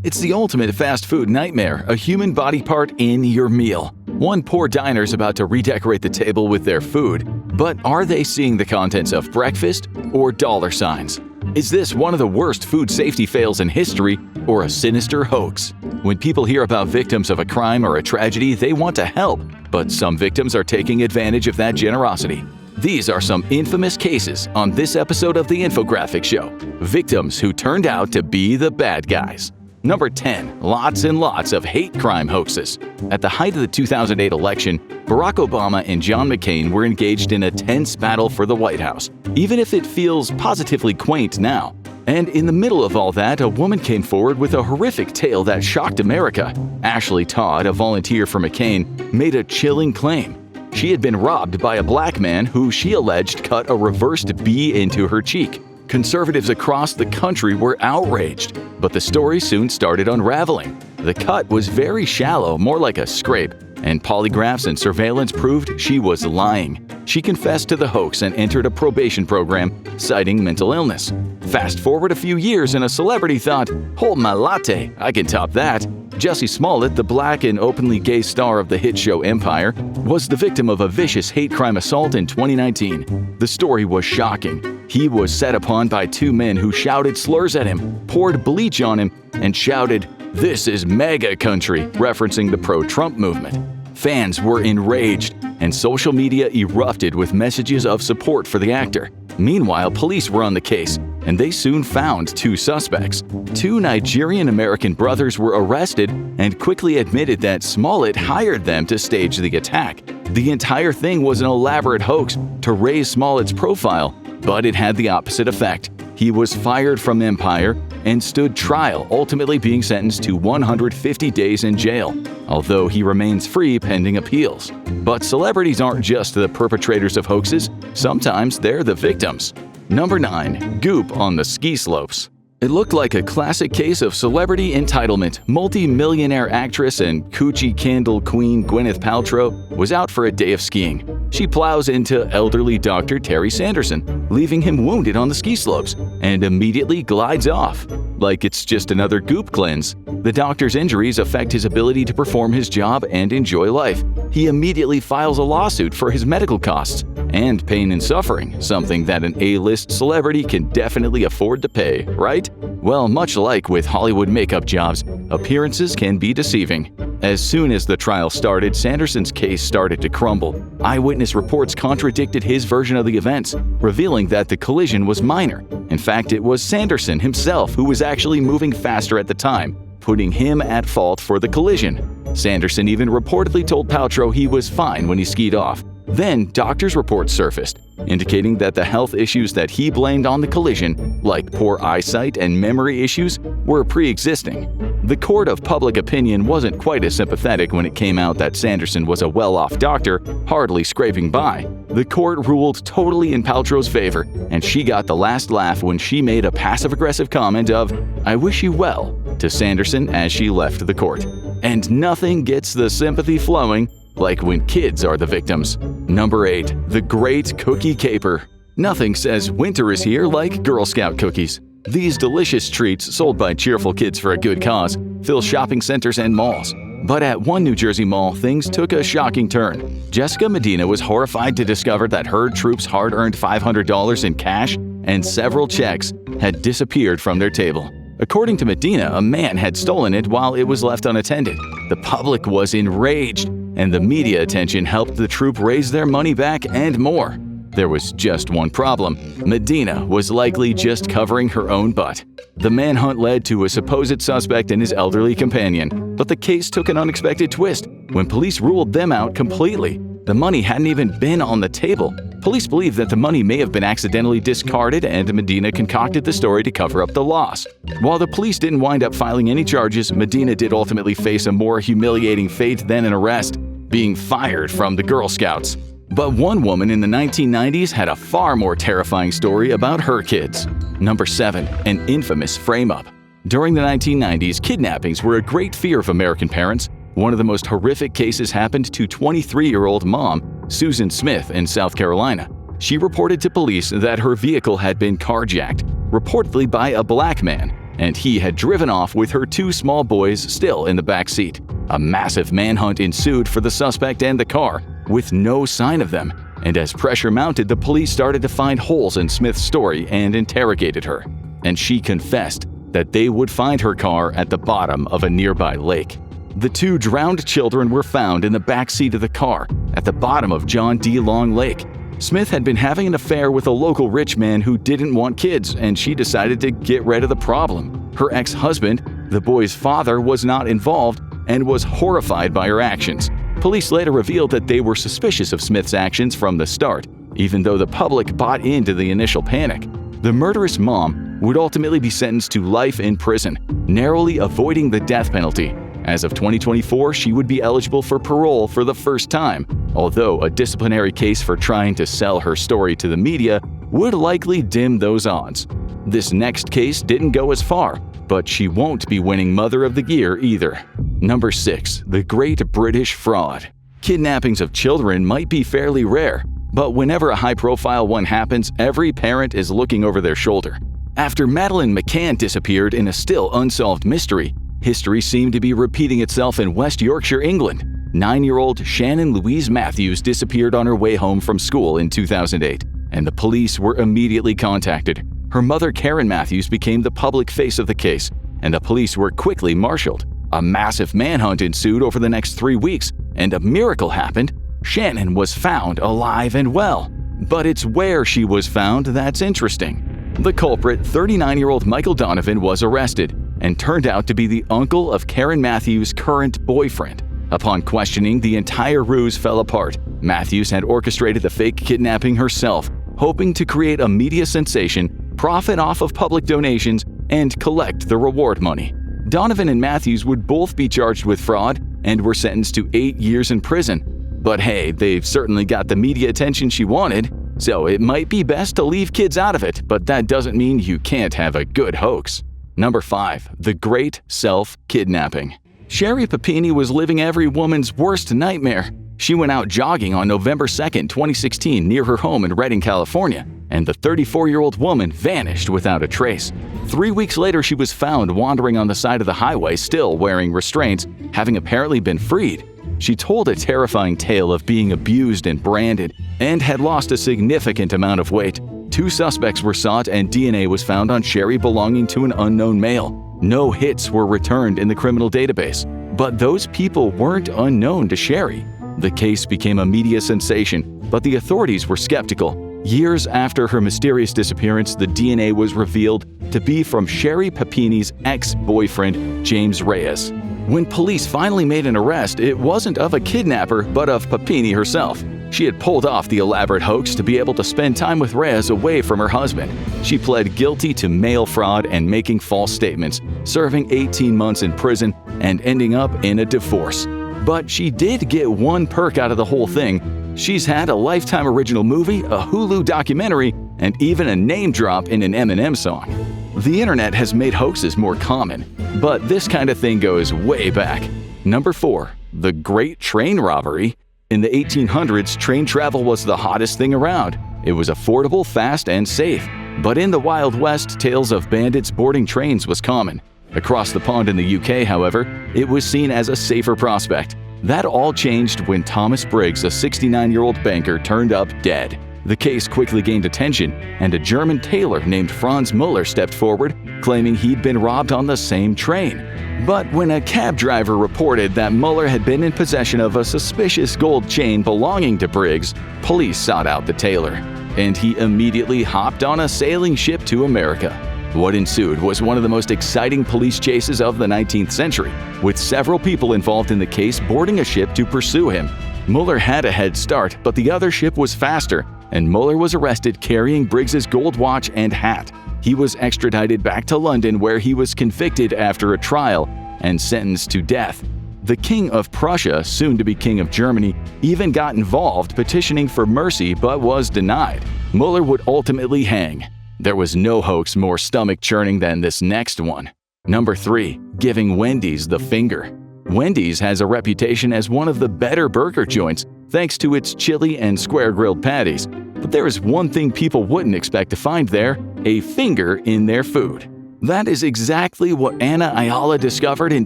It's the ultimate fast food nightmare, a human body part in your meal. One poor diner's about to redecorate the table with their food, but are they seeing the contents of breakfast or dollar signs? Is this one of the worst food safety fails in history or a sinister hoax? When people hear about victims of a crime or a tragedy, they want to help, but some victims are taking advantage of that generosity. These are some infamous cases on this episode of The Infographic Show. Victims who turned out to be the bad guys. Number 10. Lots and lots of hate crime hoaxes. At the height of the 2008 election, Barack Obama and John McCain were engaged in a tense battle for the White House, even if it feels positively quaint now. And in the middle of all that, a woman came forward with a horrific tale that shocked America. Ashley Todd, a volunteer for McCain, made a chilling claim. She had been robbed by a black man who she alleged cut a reversed B into her cheek. Conservatives across the country were outraged, but the story soon started unraveling. The cut was very shallow, more like a scrape, and polygraphs and surveillance proved she was lying. She confessed to the hoax and entered a probation program, citing mental illness. Fast forward a few years and a celebrity thought, "Hold my latte, I can top that." Jussie Smollett, the black and openly gay star of the hit show Empire, was the victim of a vicious hate crime assault in 2019. The story was shocking. He was set upon by two men who shouted slurs at him, poured bleach on him, and shouted, "This is MAGA country," referencing the pro-Trump movement. Fans were enraged, and social media erupted with messages of support for the actor. Meanwhile, police were on the case, and they soon found two suspects. Two Nigerian-American brothers were arrested and quickly admitted that Smollett hired them to stage the attack. The entire thing was an elaborate hoax to raise Smollett's profile, but it had the opposite effect. He was fired from Empire and stood trial, ultimately being sentenced to 150 days in jail, although he remains free pending appeals. But celebrities aren't just the perpetrators of hoaxes, sometimes they're the victims. Number 9. Goop on the ski slopes. It looked like a classic case of celebrity entitlement. Multi-millionaire actress and coochie candle queen Gwyneth Paltrow was out for a day of skiing. She plows into elderly Dr. Terry Sanderson, leaving him wounded on the ski slopes, and immediately glides off. Like it's just another goop cleanse. The doctor's injuries affect his ability to perform his job and enjoy life. He immediately files a lawsuit for his medical costs and pain and suffering, something that an A-list celebrity can definitely afford to pay, right? Well, much like with Hollywood makeup jobs, appearances can be deceiving. As soon as the trial started, Sanderson's case started to crumble. Eyewitness reports contradicted his version of the events, revealing that the collision was minor. In fact, it was Sanderson himself who was actually moving faster at the time, putting him at fault for the collision. Sanderson even reportedly told Paltrow he was fine when he skied off. Then, doctors' reports surfaced, indicating that the health issues that he blamed on the collision, like poor eyesight and memory issues, were pre-existing. The court of public opinion wasn't quite as sympathetic when it came out that Sanderson was a well-off doctor, hardly scraping by. The court ruled totally in Paltrow's favor, and she got the last laugh when she made a passive-aggressive comment of, "I wish you well," to Sanderson as she left the court. And nothing gets the sympathy flowing like when kids are the victims. Number 8. The Great Cookie Caper. Nothing says winter is here like Girl Scout cookies. These delicious treats, sold by cheerful kids for a good cause, fill shopping centers and malls. But at one New Jersey mall, things took a shocking turn. Jessica Medina was horrified to discover that her troops' hard-earned $500 in cash and several checks had disappeared from their table. According to Medina, a man had stolen it while it was left unattended. The public was enraged, and the media attention helped the troop raise their money back and more. There was just one problem. Medina was likely just covering her own butt. The manhunt led to a supposed suspect and his elderly companion, but the case took an unexpected twist when police ruled them out completely. The money hadn't even been on the table. Police believe that the money may have been accidentally discarded, and Medina concocted the story to cover up the loss. While the police didn't wind up filing any charges, Medina did ultimately face a more humiliating fate than an arrest, being fired from the Girl Scouts. But one woman in the 1990s had a far more terrifying story about her kids. Number 7. An infamous frame-up. During the 1990s, kidnappings were a great fear of American parents. One of the most horrific cases happened to 23-year-old mom, Susan Smith, in South Carolina. She reported to police that her vehicle had been carjacked, reportedly by a black man. and he had driven off with her 2 small boys still in the back seat. A massive manhunt ensued for the suspect and the car, with no sign of them, and as pressure mounted, the police started to find holes in Smith's story and interrogated her. And she confessed that they would find her car at the bottom of a nearby lake. The 2 drowned children were found in the back seat of the car at the bottom of John D. Long Lake. Smith had been having an affair with a local rich man who didn't want kids, and she decided to get rid of the problem. Her ex-husband, the boy's father, was not involved and was horrified by her actions. Police later revealed that they were suspicious of Smith's actions from the start, even though the public bought into the initial panic. The murderous mom would ultimately be sentenced to life in prison, narrowly avoiding the death penalty. As of 2024, she would be eligible for parole for the first time, although a disciplinary case for trying to sell her story to the media would likely dim those odds. This next case didn't go as far, but she won't be winning Mother of the Year either. Number 6. The Great British Fraud. Kidnappings of children might be fairly rare, but whenever a high-profile one happens, every parent is looking over their shoulder. After Madeleine McCann disappeared in a still unsolved mystery, history seemed to be repeating itself in West Yorkshire, England. 9-year-old Shannon Louise Matthews disappeared on her way home from school in 2008, and the police were immediately contacted. Her mother, Karen Matthews, became the public face of the case, and the police were quickly marshaled. A massive manhunt ensued over the next 3 weeks, and a miracle happened. Shannon was found alive and well. But it's where she was found that's interesting. The culprit, 39-year-old Michael Donovan, was arrested and turned out to be the uncle of Karen Matthews' current boyfriend. Upon questioning, the entire ruse fell apart. Matthews had orchestrated the fake kidnapping herself, hoping to create a media sensation, profit off of public donations, and collect the reward money. Donovan and Matthews would both be charged with fraud and were sentenced to 8 years in prison. But hey, they've certainly got the media attention she wanted, so it might be best to leave kids out of it, but that doesn't mean you can't have a good hoax. Number 5. The Great Self-Kidnapping. Sherri Papini was living every woman's worst nightmare. She went out jogging on November 2, 2016 near her home in Redding, California, and the 34-year-old woman vanished without a trace. 3 weeks later, she was found wandering on the side of the highway still wearing restraints, having apparently been freed. She told a terrifying tale of being abused and branded and had lost a significant amount of weight. 2 suspects were sought and DNA was found on Sherri belonging to an unknown male. No hits were returned in the criminal database, but those people weren't unknown to Sherri. The case became a media sensation, but the authorities were skeptical. Years after her mysterious disappearance, the DNA was revealed to be from Sherri Papini's ex-boyfriend, James Reyes. When police finally made an arrest, it wasn't of a kidnapper, but of Papini herself. She had pulled off the elaborate hoax to be able to spend time with Reyes away from her husband. She pled guilty to mail fraud and making false statements, serving 18 months in prison and ending up in a divorce. But she did get one perk out of the whole thing. She's had a Lifetime original movie, a Hulu documentary, and even a name drop in an Eminem song. The internet has made hoaxes more common, but this kind of thing goes way back. Number 4. The Great Train Robbery. In the 1800s, train travel was the hottest thing around. It was affordable, fast, and safe. But in the Wild West, tales of bandits boarding trains was common. Across the pond in the UK, however, it was seen as a safer prospect. That all changed when Thomas Briggs, a 69-year-old banker, turned up dead. The case quickly gained attention, and a German tailor named Franz Muller stepped forward, claiming he'd been robbed on the same train. But when a cab driver reported that Muller had been in possession of a suspicious gold chain belonging to Briggs, police sought out the tailor, and he immediately hopped on a sailing ship to America. What ensued was one of the most exciting police chases of the 19th century, with several people involved in the case boarding a ship to pursue him. Muller had a head start, but the other ship was faster, and Muller was arrested carrying Briggs's gold watch and hat. He was extradited back to London, where he was convicted after a trial and sentenced to death. The King of Prussia, soon to be King of Germany, even got involved, petitioning for mercy but was denied. Muller would ultimately hang. There was no hoax more stomach-churning than this next one. Number 3. Giving Wendy's the finger. Wendy's has a reputation as one of the better burger joints, thanks to its chili and square-grilled patties. But there is one thing people wouldn't expect to find there: a finger in their food. That is exactly what Ana Ayala discovered in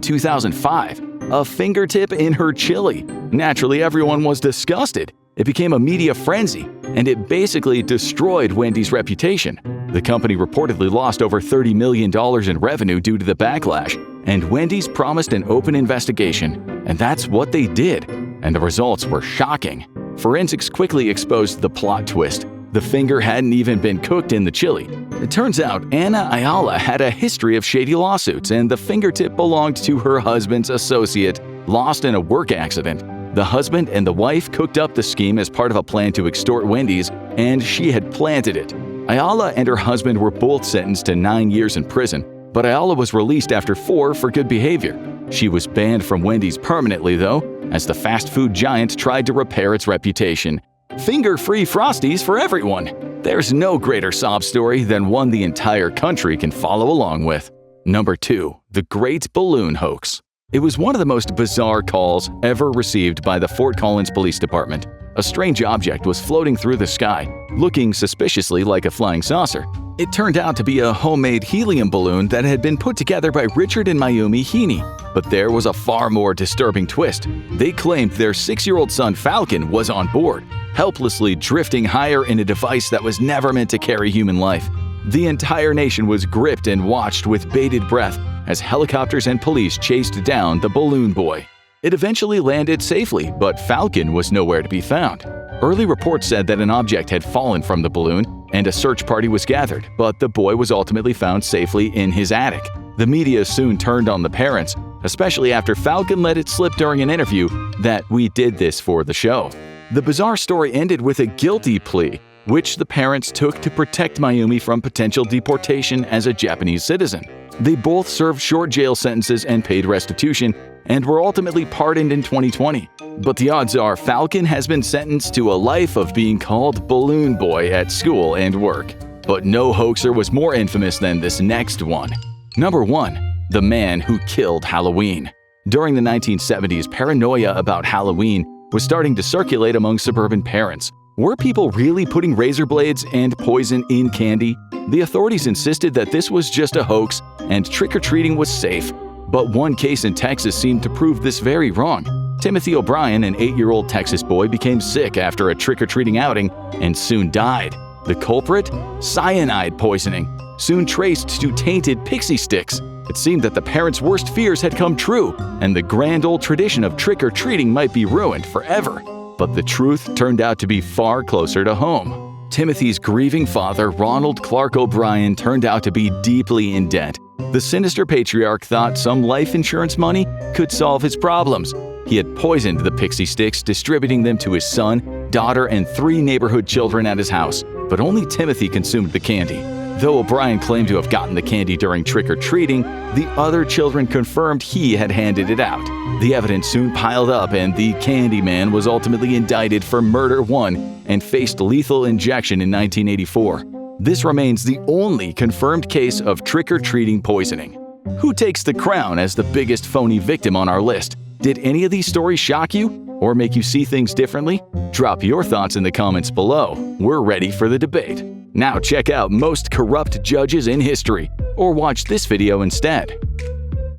2005, a fingertip in her chili. Naturally, everyone was disgusted. It became a media frenzy, and it basically destroyed Wendy's reputation. The company reportedly lost over $30 million in revenue due to the backlash, and Wendy's promised an open investigation, and that's what they did. And the results were shocking. Forensics quickly exposed the plot twist. The finger hadn't even been cooked in the chili. It turns out Ana Ayala had a history of shady lawsuits, and the fingertip belonged to her husband's associate, lost in a work accident. The husband and the wife cooked up the scheme as part of a plan to extort Wendy's, and she had planted it. Ayala and her husband were both sentenced to 9 years in prison, but Ayala was released after 4 for good behavior. She was banned from Wendy's permanently, though, as the fast food giant tried to repair its reputation. Finger-free Frosties for everyone! There's no greater sob story than one the entire country can follow along with. Number 2. The Great Balloon Hoax. It was one of the most bizarre calls ever received by the Fort Collins Police Department. A strange object was floating through the sky, looking suspiciously like a flying saucer. It turned out to be a homemade helium balloon that had been put together by Richard and Mayumi Heaney. But there was a far more disturbing twist. They claimed their 6-year-old son Falcon was on board, helplessly drifting higher in a device that was never meant to carry human life. The entire nation was gripped and watched with bated breath as helicopters and police chased down the balloon boy. It eventually landed safely, but Falcon was nowhere to be found. Early reports said that an object had fallen from the balloon and a search party was gathered, but the boy was ultimately found safely in his attic. The media soon turned on the parents, especially after Falcon let it slip during an interview that "we did this for the show." The bizarre story ended with a guilty plea, which the parents took to protect Mayumi from potential deportation as a Japanese citizen. They both served short jail sentences and paid restitution, and were ultimately pardoned in 2020. But the odds are Falcon has been sentenced to a life of being called Balloon Boy at school and work. But no hoaxer was more infamous than this next one. Number 1. The Man Who Killed Halloween. During the 1970s, paranoia about Halloween was starting to circulate among suburban parents. Were people really putting razor blades and poison in candy? The authorities insisted that this was just a hoax and trick-or-treating was safe. But one case in Texas seemed to prove this very wrong. Timothy O'Brien, an 8-year-old Texas boy, became sick after a trick-or-treating outing and soon died. The culprit? Cyanide poisoning, soon traced to tainted pixie sticks. It seemed that the parents' worst fears had come true, and the grand old tradition of trick-or-treating might be ruined forever. But the truth turned out to be far closer to home. Timothy's grieving father, Ronald Clark O'Brien, turned out to be deeply in debt. The sinister patriarch thought some life insurance money could solve his problems. He had poisoned the pixie sticks, distributing them to his son, daughter, and 3 neighborhood children at his house. But only Timothy consumed the candy. Though O'Brien claimed to have gotten the candy during trick-or-treating, the other children confirmed he had handed it out. The evidence soon piled up, and the Candy Man was ultimately indicted for murder 1 and faced lethal injection in 1984. This remains the only confirmed case of trick-or-treating poisoning. Who takes the crown as the biggest phony victim on our list? Did any of these stories shock you or make you see things differently? Drop your thoughts in the comments below. We're ready for the debate. Now check out Most Corrupt Judges in History, or watch this video instead.